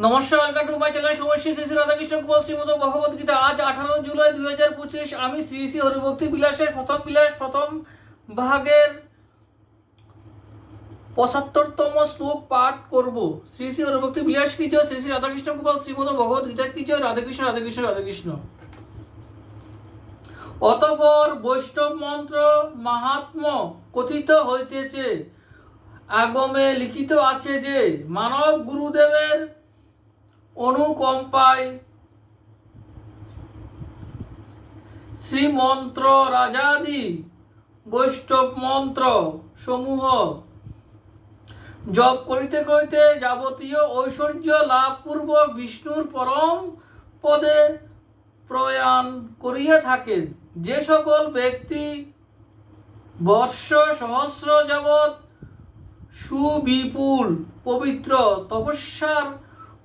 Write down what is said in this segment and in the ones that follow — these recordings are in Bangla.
নমস্কার, welcome to my channel Subhashree Shri Shri Radhakrishna Gopal Shrimad Bhagavad Gita. আজ 18 জুলাই 2025। আমি শ্রী শ্রী হরিভক্তি বিলাসের প্রথম বিলাস প্রথম ভাগের 75তম শ্লোক পাঠ করব। শ্রী শ্রী হরিভক্তি বিলাস কি জয়, শ্রী শ্রী রাধাকৃষ্ণ গোপাল শ্রীমদ ভগবত গীতা কি জয়, রাধাকৃষ্ণ রাধাকৃষ্ণ রাধাকৃষ্ণ। অতঃপর বৈষ্ণব মন্ত্র মাহাত্ম্য কথিত হইতেছে। আগমে লিখিত আছে যে মানব গুরুদেবের অনুকম্পায় শ্রীমন্ত্র রাজাদি বৈষ্ণব মন্ত্র সমূহ জপ করিতে করিতে যাবতীয় ঐশ্বর্য লাভ পূর্বক বিষ্ণুর পরম পদে প্রয়াণ করিয়া থাকেন। যে সকল ব্যক্তি বর্ষ সহস্র যাবৎ সুবিপুল পবিত্র তপস্যার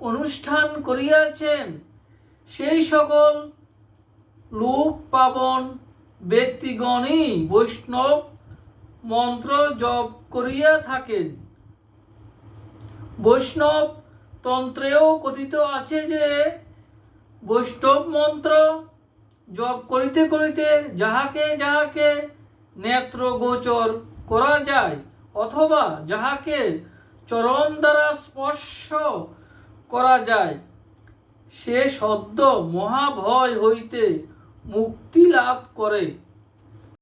অনুষ্ঠান করিয়াছেন, সেই সকল লোক পাবন ব্যক্তিগণই বৈষ্ণব মন্ত্র জপ করিয়া থাকেন। বৈষ্ণব তন্ত্রেও কথিত আছে যে বৈষ্ণব মন্ত্র জপ করিতে করিতে যাহাকে যাহাকে নেত্র গোচর করা যায় অথবা যাহাকে চরণ দ্বারা স্পর্শ করা যায়, সে সদ্য মহাভয় হইতে মুক্তি লাভ করে।